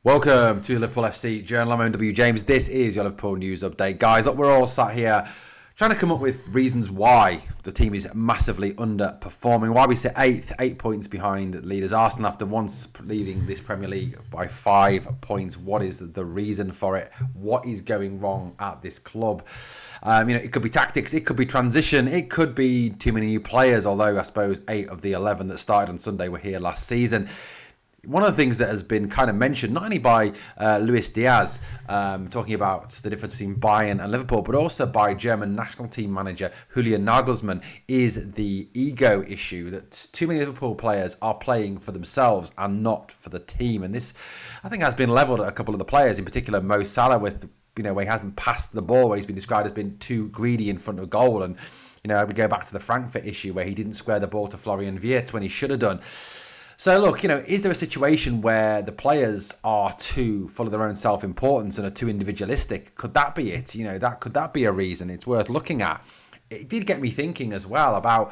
Welcome to the Liverpool FC Journal. I'm OW James. This is your Liverpool news update. Guys, look, we're all sat here trying to come up with reasons why the team is massively underperforming, why we sit 8th, 8 points behind leaders Arsenal after once leading this Premier League by 5 points. What is the reason for it? What is going wrong at this club? It could be tactics, it could be transition, it could be too many new players, although I suppose 8 of the 11 that started on Sunday were here last season. One of the things that has been kind of mentioned, not only by Luis Diaz, talking about the difference between Bayern and Liverpool, but also by German national team manager Julian Nagelsmann, is the ego issue, that too many Liverpool players are playing for themselves and not for the team. And this, I think, has been levelled at a couple of the players, in particular Mo Salah, with, where he hasn't passed the ball, where he's been described as being too greedy in front of goal. And, we go back to the Frankfurt issue where he didn't square the ball to Florian Wirtz when he should have done. So look, is there a situation where the players are too full of their own self-importance and are too individualistic? Could that be it? Could that be a reason? It's worth looking at. It did get me thinking as well about,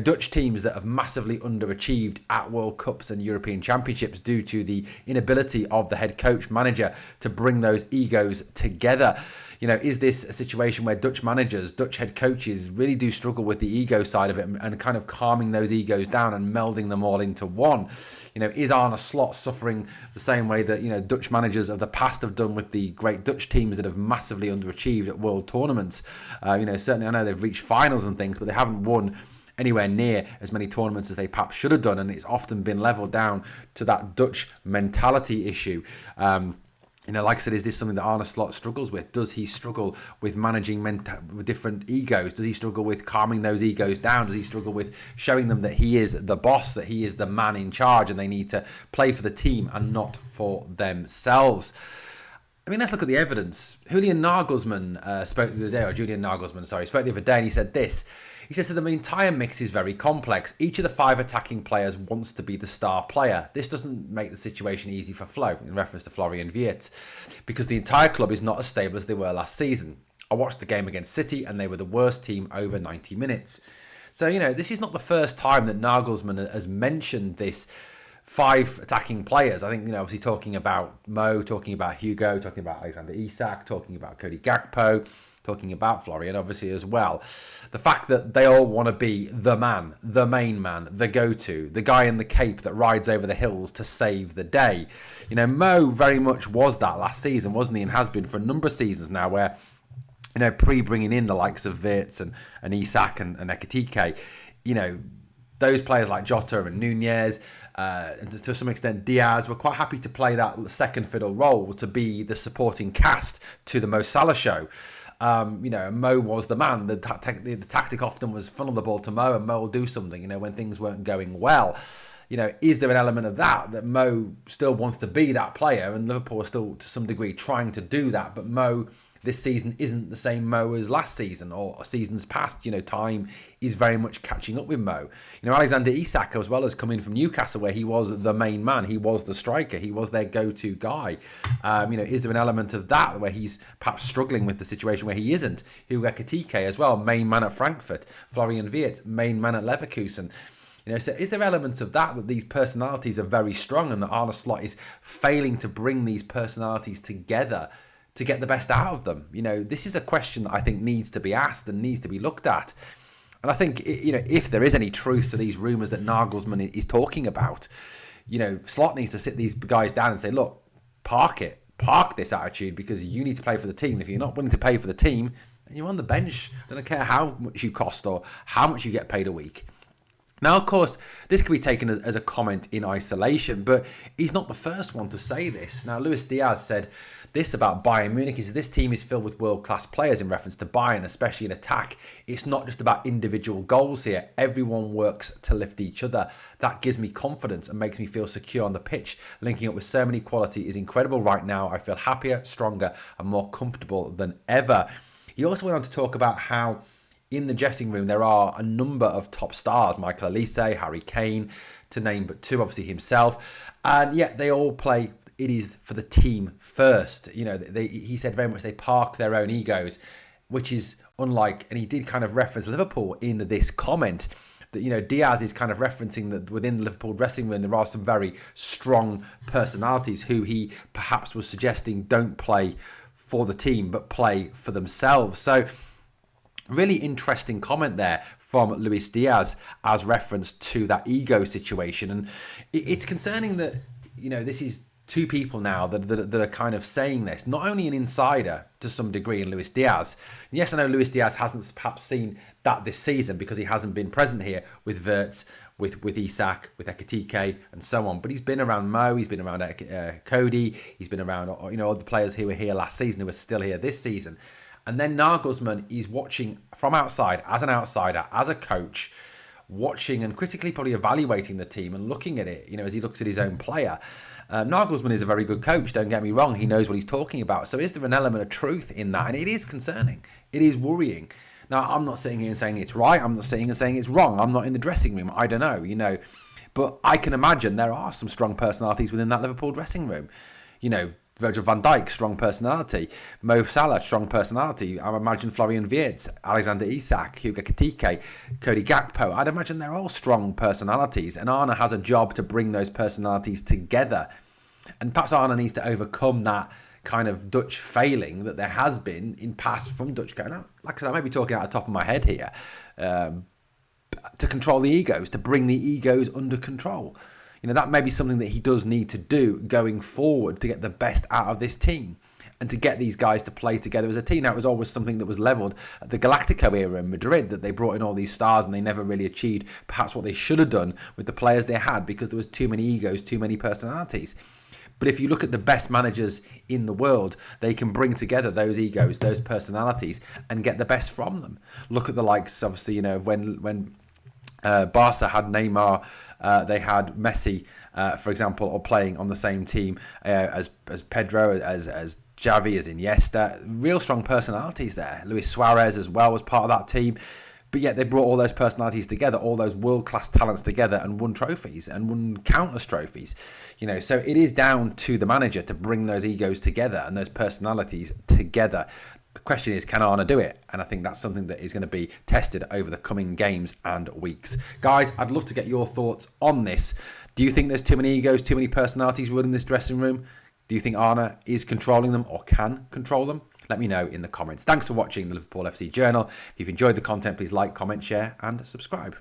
Dutch teams that have massively underachieved at World Cups and European Championships due to the inability of the head coach manager to bring those egos together. Is this a situation where Dutch managers, Dutch head coaches really do struggle with the ego side of it and kind of calming those egos down and melding them all into one? Is Arne Slot suffering the same way that, Dutch managers of the past have done with the great Dutch teams that have massively underachieved at world tournaments? Certainly I know they've reached finals and things, but they haven't won anywhere near as many tournaments as they perhaps should have done. And it's often been levelled down to that Dutch mentality issue. Like I said, is this something that Arne Slot struggles with? Does he struggle with managing with different egos? Does he struggle with calming those egos down? Does he struggle with showing them that he is the boss, that he is the man in charge, and they need to play for the team and not for themselves? Let's look at the evidence. Julian Nagelsmann spoke the other day, and he said this. He says that the entire mix is very complex. Each of the 5 attacking players wants to be the star player. This doesn't make the situation easy for Flo, in reference to Florian Wirtz, because the entire club is not as stable as they were last season. I watched the game against City, and they were the worst team over 90 minutes. So, this is not the first time that Nagelsmann has mentioned this 5 attacking players. I think, obviously talking about Mo, talking about Hugo, talking about Alexander Isak, talking about Cody Gakpo, talking about Florian, obviously, as well. The fact that they all want to be the man, the main man, the go-to, the guy in the cape that rides over the hills to save the day. Mo very much was that last season, wasn't he? And has been for a number of seasons now, where, pre-bringing in the likes of Wirtz and Isak and Ekitike, those players like Jota and Nunez, and to some extent Diaz, were quite happy to play that second fiddle role, to be the supporting cast to the Mo Salah show. Mo was the man. The tactic often was funnel the ball to Mo, and Mo will do something, when things weren't going well. Is there an element of that Mo still wants to be that player, and Liverpool are still to some degree trying to do that, but Mo this season isn't the same Mo as last season or seasons past. Time is very much catching up with Mo. Alexander Isak as well has come in from Newcastle, where he was the main man. He was the striker. He was their go-to guy. Is there an element of that where he's perhaps struggling with the situation where he isn't? Hugo Ekitike as well, main man at Frankfurt. Florian Wirtz, main man at Leverkusen. So is there elements of that these personalities are very strong, and that Arne Slot is failing to bring these personalities together to get the best out of them? This is a question that I think needs to be asked and needs to be looked at. And I think, if there is any truth to these rumours that Nagelsmann is talking about, Slot needs to sit these guys down and say, look, park this attitude, because you need to play for the team. If you're not willing to pay for the team, then you're on the bench. I don't care how much you cost or how much you get paid a week. Now, of course, this can be taken as a comment in isolation, but he's not the first one to say this. Now, Luis Diaz said this about Bayern Munich. He said this team is filled with world-class players, in reference to Bayern, especially in attack. It's not just about individual goals here. Everyone works to lift each other. That gives me confidence and makes me feel secure on the pitch. Linking up with so many quality is incredible right now. I feel happier, stronger, and more comfortable than ever. He also went on to talk about how in the dressing room there are a number of top stars, Michael Olise, Harry Kane, to name but 2, obviously himself, and yet they all play. It is for the team first. He said very much they park their own egos, which is unlike, and he did kind of reference Liverpool in this comment. that Diaz is kind of referencing that within the Liverpool dressing room there are some very strong personalities who he perhaps was suggesting don't play for the team but play for themselves. So really interesting comment there from Luis Diaz as reference to that ego situation. And it's concerning that, this is two people now that are kind of saying this. Not only an insider to some degree in Luis Diaz. Yes, I know Luis Diaz hasn't perhaps seen that this season because he hasn't been present here with Wirtz, with Isak, with Ekitike and so on. But he's been around Mo, he's been around Cody, he's been around all the players who were here last season who are still here this season. And then Nagelsmann is watching from outside, as an outsider, as a coach, watching and critically probably evaluating the team and looking at it, as he looks at his own player. Nagelsmann is a very good coach, don't get me wrong. He knows what he's talking about. So is there an element of truth in that? And it is concerning. It is worrying. Now, I'm not sitting here and saying it's right. I'm not sitting and saying it's wrong. I'm not in the dressing room. I don't know, But I can imagine there are some strong personalities within that Liverpool dressing room. Virgil van Dijk, strong personality. Mo Salah, strong personality. I imagine Florian Wirtz, Alexander Isak, Hugo Ekitike, Cody Gakpo. I'd imagine they're all strong personalities. And Arne has a job to bring those personalities together. And perhaps Arne needs to overcome that kind of Dutch failing that there has been in past from Dutch going out. Like I said, I may be talking out the top of my head here. To control the egos, to bring the egos under control. That may be something that he does need to do going forward to get the best out of this team and to get these guys to play together as a team. Now, it was always something that was levelled at the Galactico era in Madrid, that they brought in all these stars and they never really achieved perhaps what they should have done with the players they had because there was too many egos, too many personalities. But if you look at the best managers in the world, they can bring together those egos, those personalities and get the best from them. Look at the likes, obviously, when Barca had Neymar, they had Messi, for example, or playing on the same team as Pedro, as Xavi, as Iniesta. Real strong personalities there. Luis Suarez as well was part of that team. But yet they brought all those personalities together, all those world-class talents together and won trophies and won countless trophies. So it is down to the manager to bring those egos together and those personalities together. The question is, can Arne do it? And I think that's something that is going to be tested over the coming games and weeks. Guys, I'd love to get your thoughts on this. Do you think there's too many egos, too many personalities within this dressing room? Do you think Arne is controlling them or can control them? Let me know in the comments. Thanks for watching the Liverpool FC Journal. If you've enjoyed the content, please like, comment, share and subscribe.